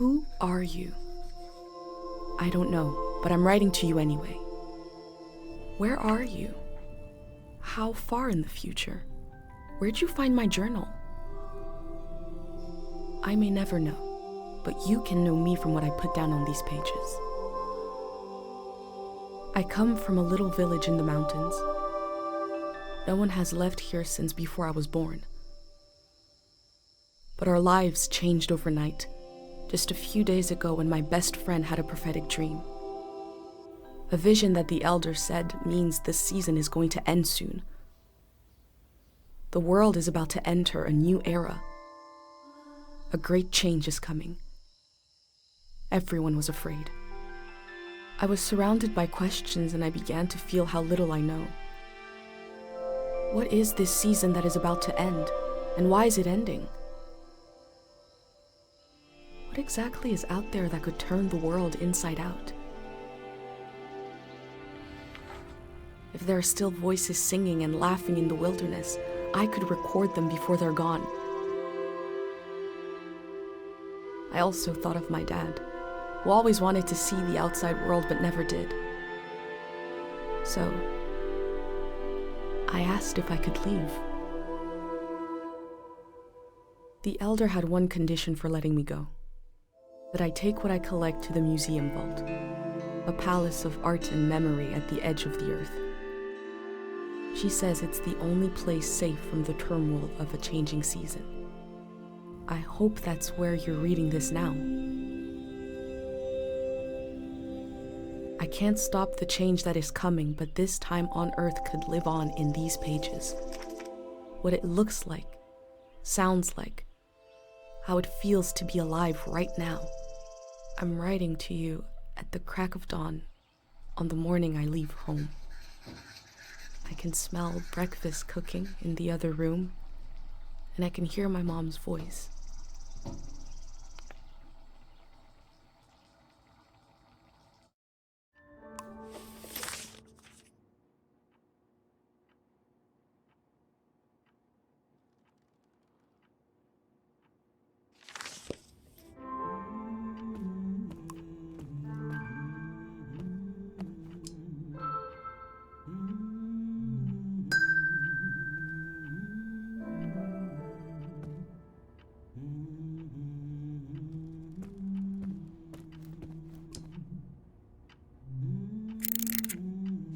Who are you? I don't know, but I'm writing to you anyway. Where are you? How far in the future? Where'd you find my journal? I may never know, but you can know me from what I put down on these pages. I come from a little village in the mountains. No one has left here since before I was born. But our lives changed overnight, just a few days ago when my best friend had a prophetic dream. A vision that the elder said means this season is going to end soon. The world is about to enter a new era. A great change is coming. Everyone was afraid. I was surrounded by questions and I began to feel how little I know. What is this season that is about to end, and why is it ending? What exactly is out there that could turn the world inside out? If there are still voices singing and laughing in the wilderness, I could record them before they're gone. I also thought of my dad, who always wanted to see the outside world but never did. So, I asked if I could leave. The elder had one condition for letting me go: that I take what I collect to the museum vault, a palace of art and memory at the edge of the earth. She says it's the only place safe from the turmoil of a changing season. I hope that's where you're reading this now. I can't stop the change that is coming, but this time on Earth could live on in these pages. What it looks like, sounds like, how it feels to be alive right now. I'm writing to you at the crack of dawn on the morning I leave home. I can smell breakfast cooking in the other room, and I can hear my mom's voice.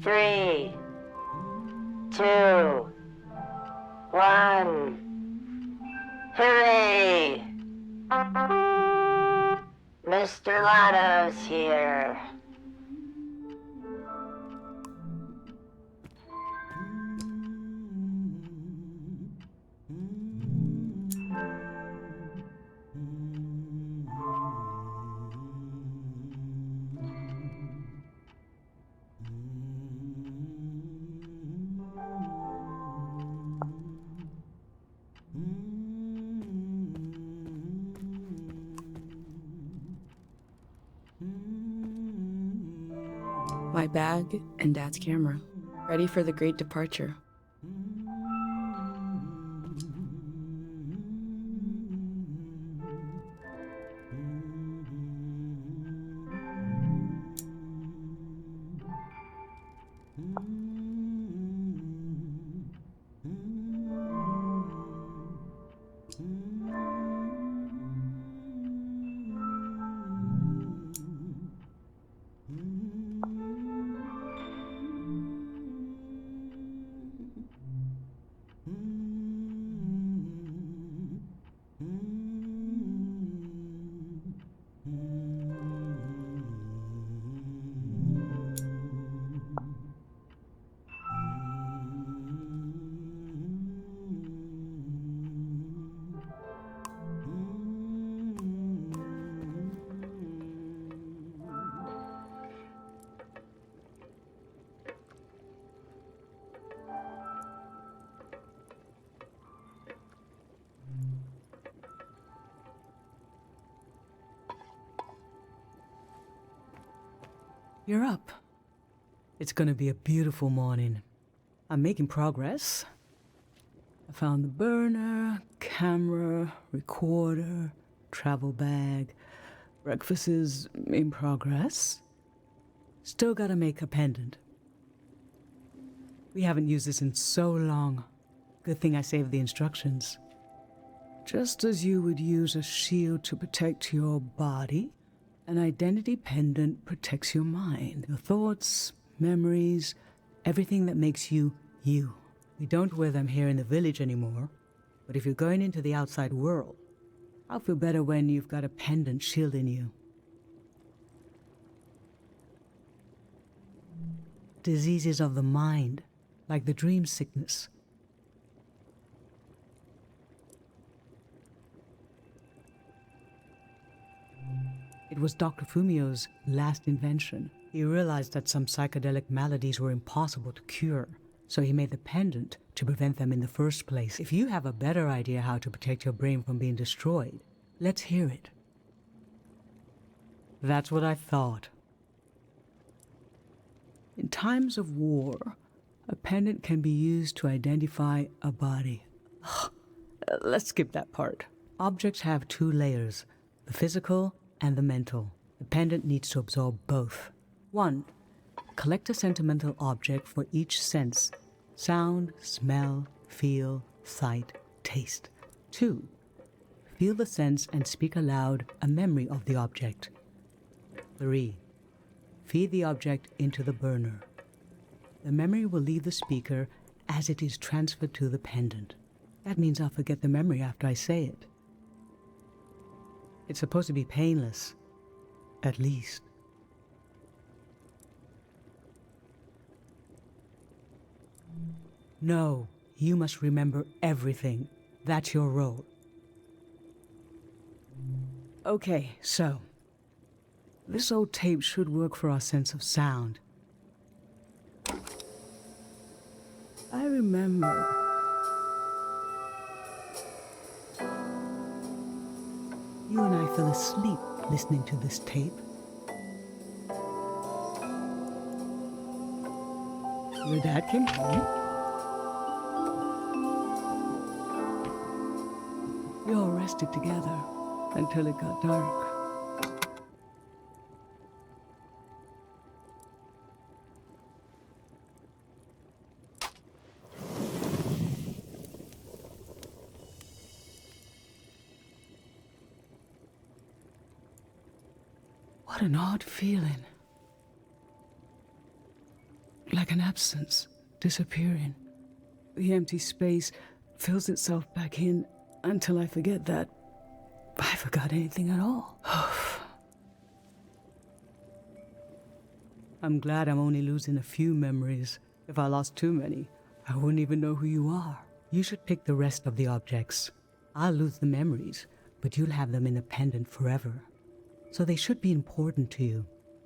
Three, 2, 1. Hooray! Mr. Lotto's here. My bag and Dad's camera, ready for the great departure. You're up. It's gonna be a beautiful morning. I'm making progress. I found the burner, camera, recorder, travel bag, Breakfast is in progress. Still gotta make a pendant. We haven't used this in so long. Good thing I saved the instructions. Just as you would use a shield to protect your body, an identity pendant protects your mind, your thoughts, memories, everything that makes you, you. We don't wear them here in the village anymore, but if you're going into the outside world, I'll feel better when you've got a pendant shielding you. Diseases of the mind, like the dream sickness. It was Dr. Fumio's last invention. He realized that some psychedelic maladies were impossible to cure, so he made the pendant to prevent them in the first place. If you have a better idea how to protect your brain from being destroyed, let's hear it. That's what I thought. In times of war, a pendant can be used to identify a body. Let's skip that part. Objects have two layers, the physical and the mental. The pendant needs to absorb both. 1. Collect a sentimental object for each sense: sound, smell, feel, sight, taste. 2. Feel the sense and speak aloud a memory of the object. 3. Feed the object into the burner. The memory will leave the speaker as it is transferred to the pendant. That means I'll forget the memory after I say it. It's supposed to be painless, at least. No, you must remember everything. That's your role. Okay, so this old tape should work for our sense of sound. I remember. You and I fell asleep listening to this tape. Your dad came home. We all rested together until it got dark. What an odd feeling. Like an absence, disappearing. The empty space fills itself back in until I forget that I forgot anything at all. I'm glad I'm only losing a few memories. If I lost too many, I wouldn't even know who you are. You should pick the rest of the objects. I'll lose the memories, but you'll have them in a pendant forever. So they should be important to you.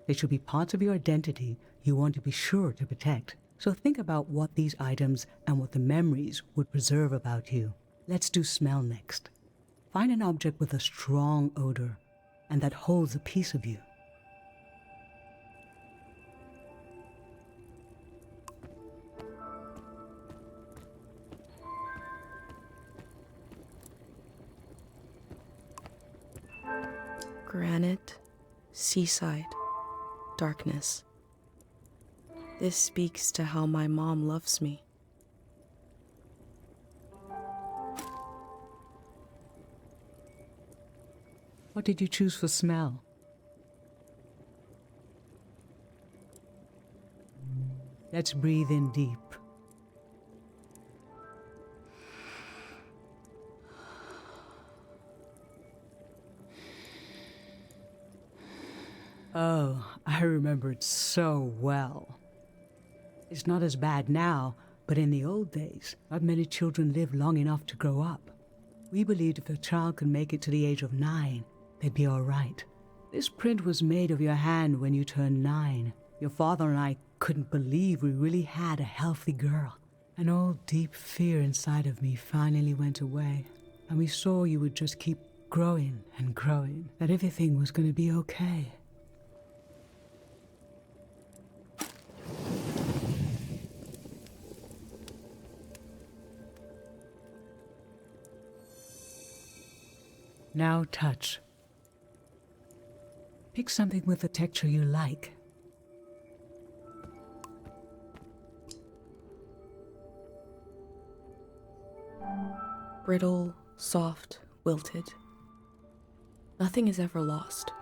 They should be parts of your identity you want to be sure to protect. So think about what these items and what the memories would preserve about you. Let's do smell next. Find an object with a strong odor and that holds a piece of you. Granite, seaside, darkness. This speaks to how my mom loves me. What did you choose for smell? Let's breathe in deep. Oh, I remember it so well. It's not as bad now, but in the old days, not many children lived long enough to grow up. We believed if a child could make it to the age of 9, they'd be all right. This print was made of your hand when you turned 9. Your father and I couldn't believe we really had a healthy girl. An old deep fear inside of me finally went away, and we saw you would just keep growing and growing, that everything was going to be okay. Now touch. Pick something with a texture you like. Brittle, soft, wilted. Nothing is ever lost.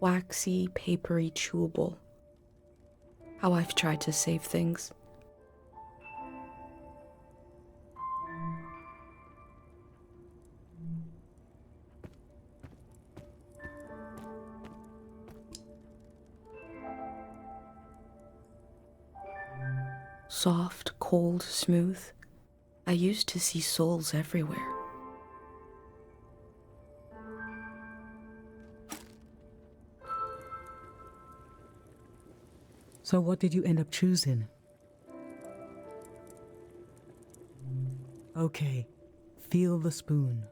Waxy, papery, chewable. How I've tried to save things. Soft, cold, smooth. I used to see souls everywhere. So what did you end up choosing? Okay, feel the spoon.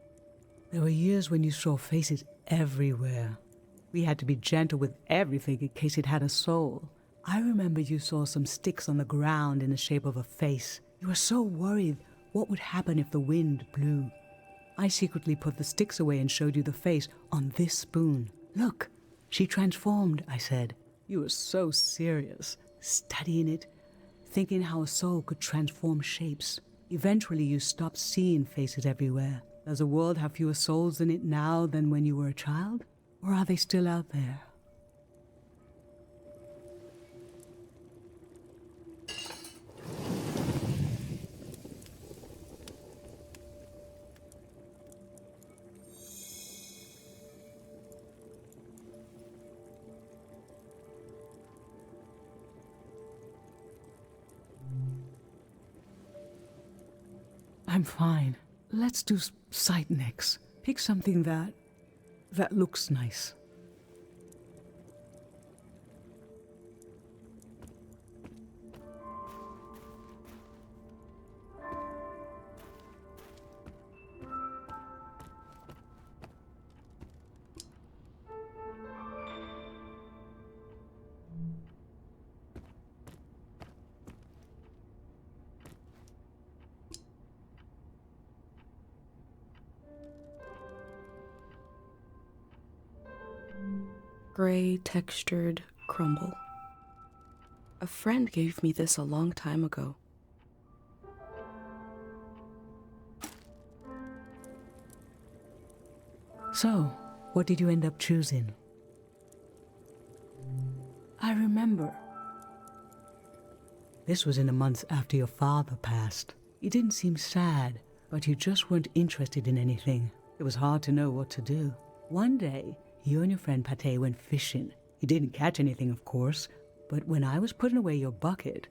There were years when you saw faces everywhere. We had to be gentle with everything in case it had a soul. I remember you saw some sticks on the ground in the shape of a face. You were so worried what would happen if the wind blew. I secretly put the sticks away and showed you the face on this spoon. Look, she transformed, I said. You were so serious, studying it, thinking how a soul could transform shapes. Eventually you stopped seeing faces everywhere. Does the world have fewer souls in it now than when you were a child? Or are they still out there? I'm fine. Let's do sight next. Pick something that looks nice. Gray, textured crumble. A friend gave me this a long time ago. So, what did you end up choosing? I remember. This was in the months after your father passed. You didn't seem sad, but you just weren't interested in anything. It was hard to know what to do. One day, you and your friend Pate went fishing. You didn't catch anything, of course, but when I was putting away your bucket,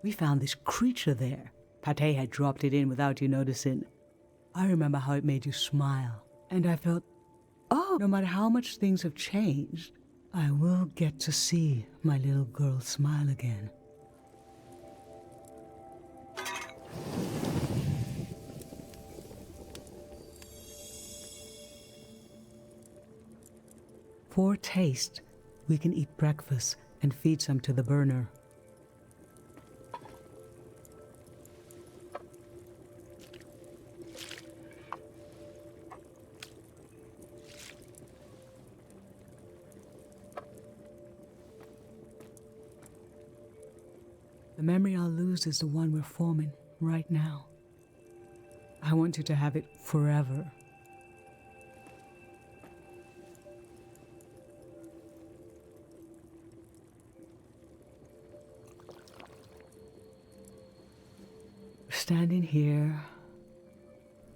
we found this creature there. Pate had dropped it in without you noticing. I remember how it made you smile, and I felt, oh, no matter how much things have changed, I will get to see my little girl smile again. For taste, we can eat breakfast and feed some to the burner. The memory I'll lose is the one we're forming right now. I want you to have it forever. Standing here,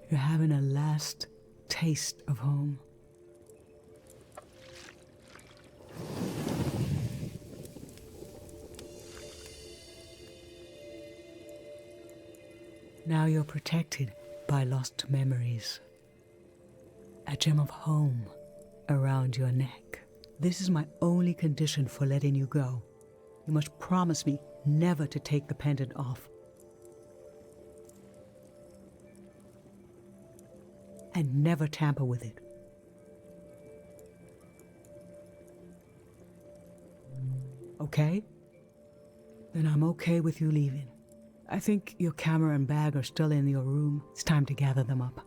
you're having a last taste of home. Now you're protected by lost memories. A gem of home around your neck. This is my only condition for letting you go. You must promise me never to take the pendant off. And never tamper with it. Okay? Then I'm okay with you leaving. I think your camera and bag are still in your room. It's time to gather them up.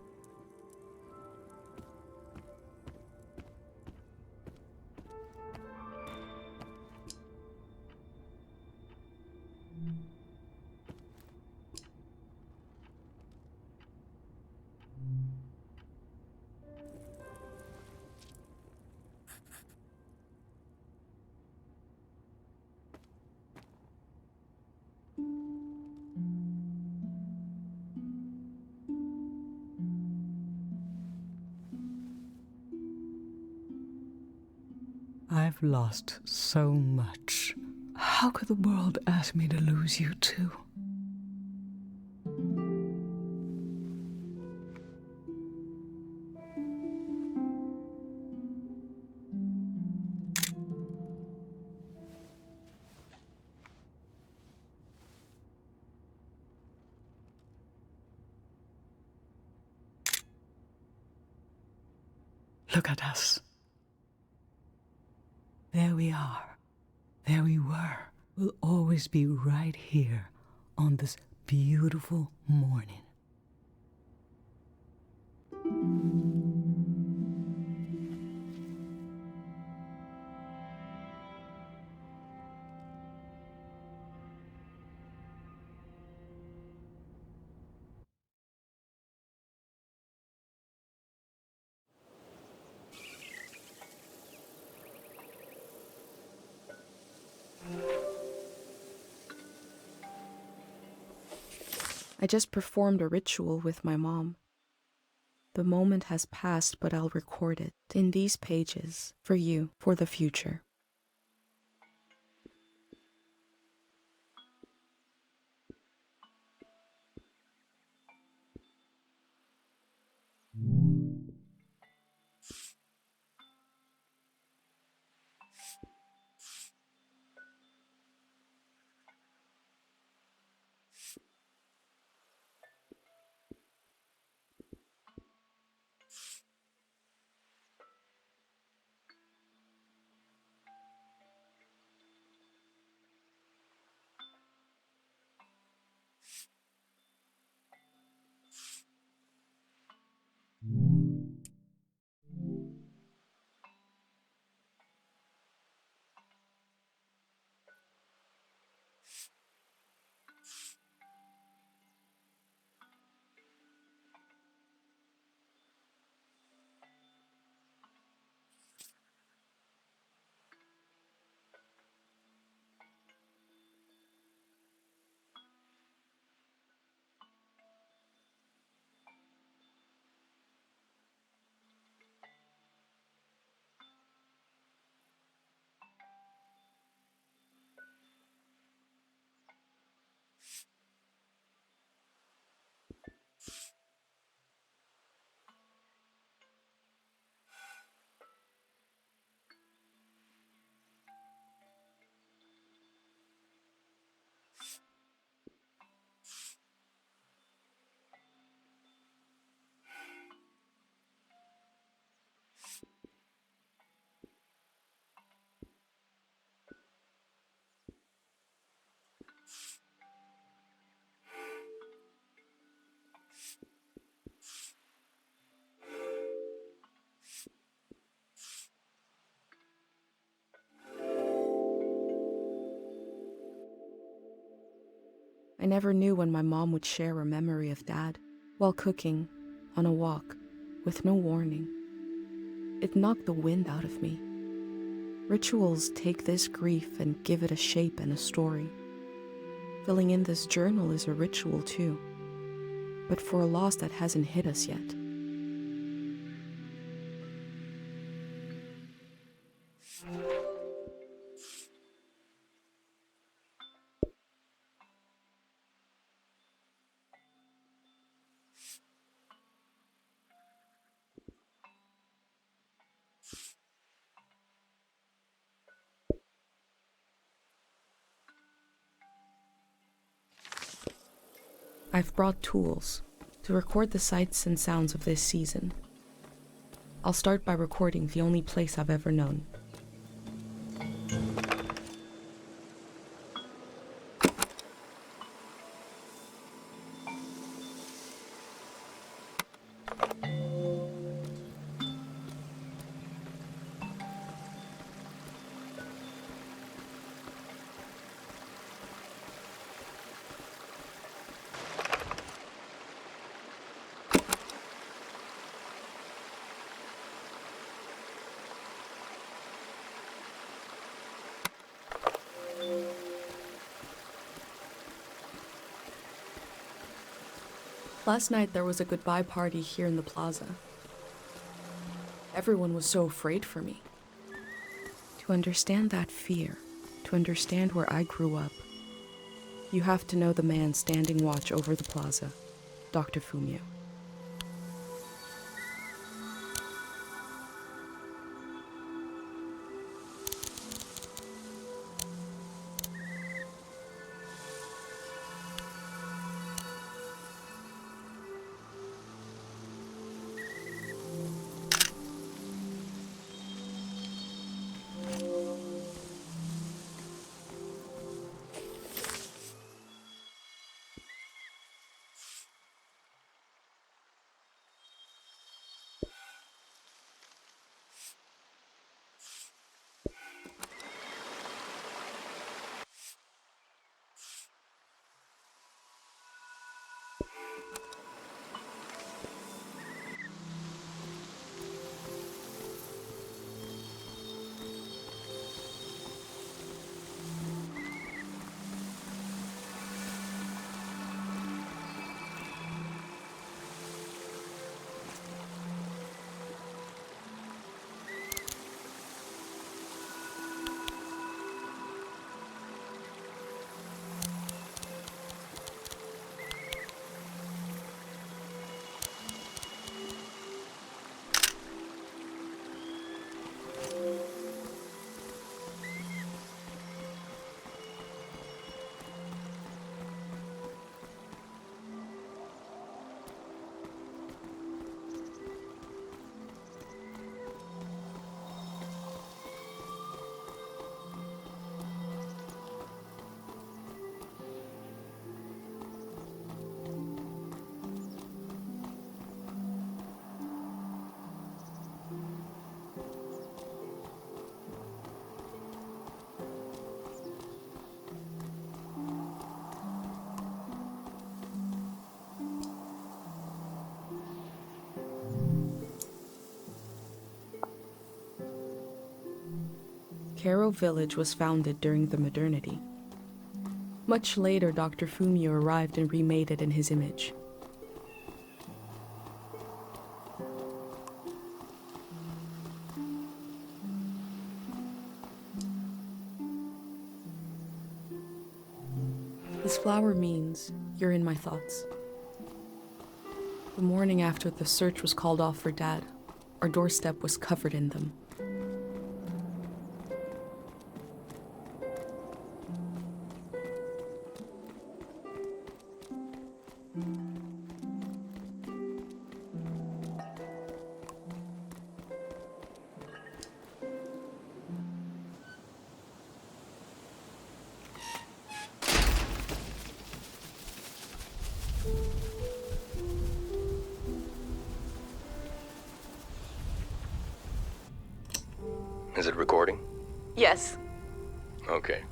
I've lost so much. How could the world ask me to lose you too? Look at us. There we are. There we were. We'll always be right here on this beautiful morning. I just performed a ritual with my mom. The moment has passed, but I'll record it in these pages for you, for the future. I never knew when my mom would share a memory of Dad while cooking, on a walk, with no warning. It knocked the wind out of me. Rituals take this grief and give it a shape and a story. Filling in this journal is a ritual too, but for a loss that hasn't hit us yet. I've brought tools to record the sights and sounds of this season. I'll start by recording the only place I've ever known. Last night there was a goodbye party here in the plaza. Everyone was so afraid for me. To understand that fear, to understand where I grew up, you have to know the man standing watch over the plaza, Dr. Fumio. Kero Village was founded during the modernity. Much later, Dr. Fumio arrived and remade it in his image. This flower means you're in my thoughts. The morning after the search was called off for Dad, our doorstep was covered in them. Is it recording? Yes. Okay.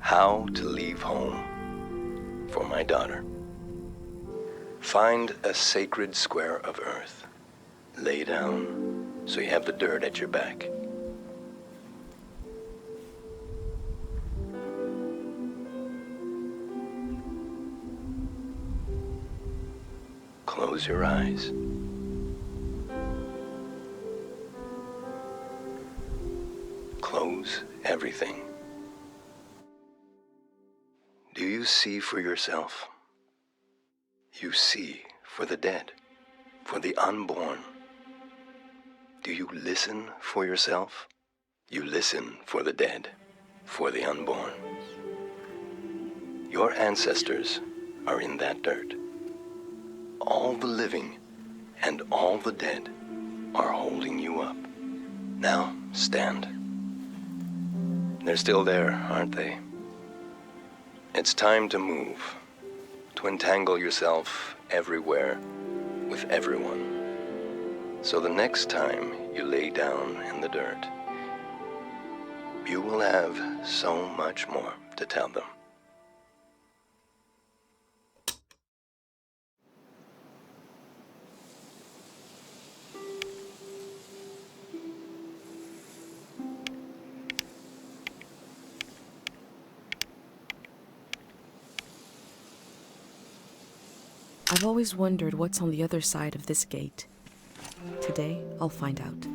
How to leave home for my daughter. Find a sacred square of earth. Lay down so you have the dirt at your back. Close your eyes. Close everything. Do you see for yourself? You see for the dead, for the unborn. Do you listen for yourself? You listen for the dead, for the unborn. Your ancestors are in that dirt. All the living and all the dead are holding you up. Now, stand. They're still there, aren't they? It's time to move, to entangle yourself everywhere with everyone. So the next time you lay down in the dirt, you will have so much more to tell them. I've always wondered what's on the other side of this gate. Today, I'll find out.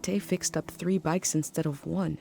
Pate fixed up 3 bikes instead of 1.